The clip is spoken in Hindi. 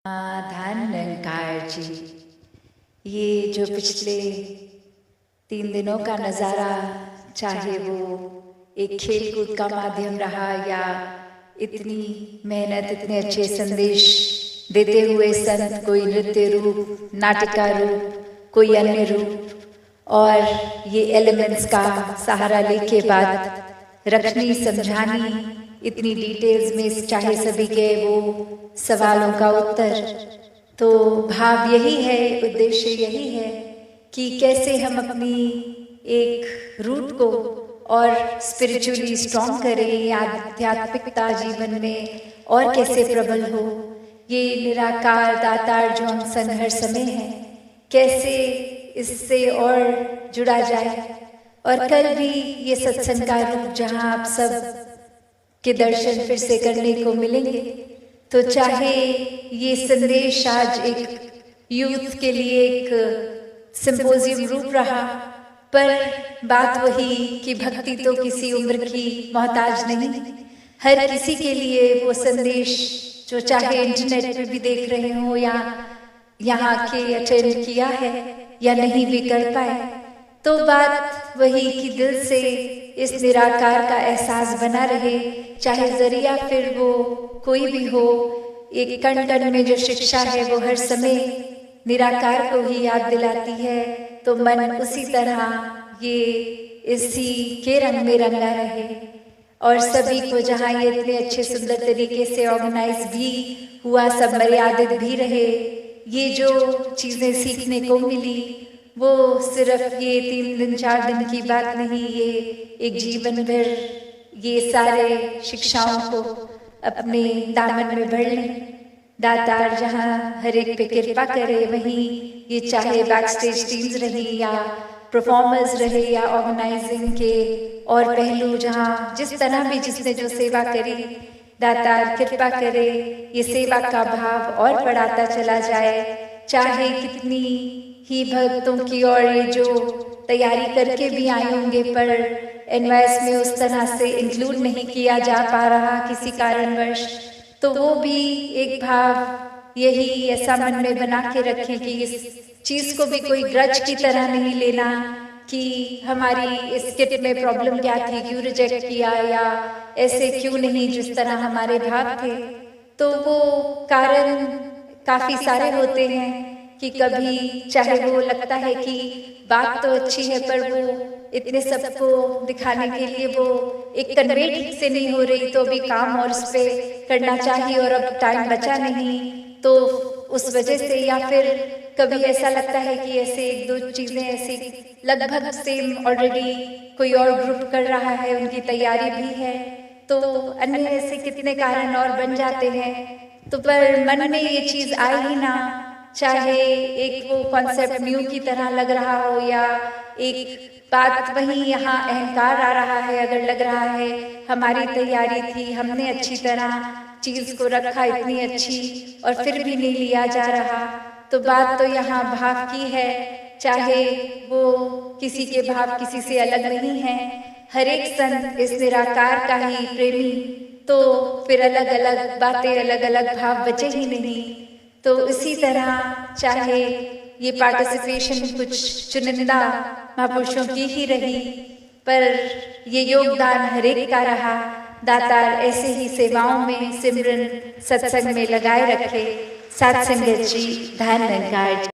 धन निरंकार जी, ये जो पिछले 3 दिनों का नज़ारा, चाहे वो एक खेल कूद का माध्यम रहा या इतनी मेहनत, इतने अच्छे संदेश देते हुए संत, कोई नृत्य रूप, नाटिका रूप, कोई अन्य रूप, और ये एलिमेंट्स का सहारा लेके बात रखनी, समझानी, इतनी डिटेल्स में, चाहे सभी के वो सवालों का उत्तर। तो भाव यही है, उद्देश्य यही है कि कैसे हम अपनी एक रूट को और स्पिरिचुअली स्ट्रॉन्ग करें, आध्यात्मिकता जीवन में और कैसे प्रबल हो। ये निराकार दातार जो हम संघर्ष में हैं, कैसे इससे और जुड़ा जाए। और कल भी ये सत्संग का रूप जहाँ आप सब के दर्शन फिर से करने को मिलेंगे, तो चाहे ये संदेश आज एक यूथ के लिए एक सिंपोजियम रूप रहा, पर बात वही कि भक्ति तो किसी उम्र की मोहताज नहीं। हर किसी के लिए वो संदेश, जो चाहे इंटरनेट पे भी देख रहे हो या यहाँ के अटेंड किया है या नहीं भी कर पाए, तो बात वही कि दिल से इस निराकार का एहसास बना रहे, चाहे जरिया फिर वो कोई भी हो। एक कण कण में जो शिक्षा है वो हर समय निराकार को ही याद दिलाती है, तो मन उसी तरह ये इसी के रंग में रंगा रहे। और सभी को जहाँ ये इतने अच्छे सुंदर तरीके से ऑर्गेनाइज भी हुआ, सब मर्यादित भी रहे, ये जो चीज़ें सीखने को मिली वो सिर्फ ये 3 दिन 4 दिन की बात नहीं, ये एक जीवन भर ये सारे शिक्षाओं को अपने दामन में भर लें। दातार जहाँ हर एक पे कृपा करे, वहीं ये चाहे बैक स्टेज टीम्स रही या परफॉर्मर्स रहे या ऑर्गेनाइजिंग के और पहलू, जहाँ जिस तरह भी जिसने जो सेवा करी, दातार कृपा करे ये सेवा का भाव और बढ़ाता चला जाए। चाहे कितनी ही भक्तों की और ये जो तैयारी करके भी आए होंगे, पर एनवाइस में उस तरह से इंक्लूड नहीं किया जा पा रहा किसी कारणवश, तो वो भी एक भाव यही ऐसा मन में बना के रखें कि इस चीज़ को भी कोई ग्रज की तरह नहीं लेना कि हमारी इस किट में प्रॉब्लम क्या थी, क्यों रिजेक्ट किया या ऐसे क्यों नहीं जिस तरह हमारे भाव थे। तो वो कारण काफ़ी सारे होते हैं कि कभी चाहे वो लगता है कि बात तो अच्छी है, पर वो इतने सबको दिखाने के लिए वो एक कन्वे ठीक से नहीं हो रही, तो अभी काम और उस पर करना चाहिए और अब टाइम बचा नहीं, तो उस वजह से। या फिर कभी ऐसा लगता है कि ऐसे 1-2 चीज़ें ऐसी लगभग सेम ऑलरेडी कोई और ग्रुप कर रहा है, उनकी तैयारी भी है, तो अन्य ऐसे कितने कारण और बन जाते हैं। तो पर मन में ये चीज़ आए ही ना, चाहे एक वो कॉन्सेप्ट न्यू की तरह लग रहा हो या एक बात वही यहाँ अहंकार आ रहा है, अगर लग रहा है हमारी तैयारी थी, हमने अच्छी तरह चीज़ को रखा इतनी अच्छी, और फिर भी नहीं लिया जा रहा, तो बात तो यहाँ भाव की है। चाहे वो किसी के भाव किसी से अलग नहीं है, हर एक संत इस निराकार का ही प्रेमी, तो फिर अलग अलग बातें, अलग अलग भाव बचे ही नहीं। तो इसी तरह चाहे ये पार्टिसिपेशन कुछ चुनिंदा महापुरुषों की ही रही, पर ये योगदान हर एक का रहा। दातार ऐसे ही सेवाओं में, सिमरन सत्संग में लगाए रखे। साथ संगत जी, धन निरंकार।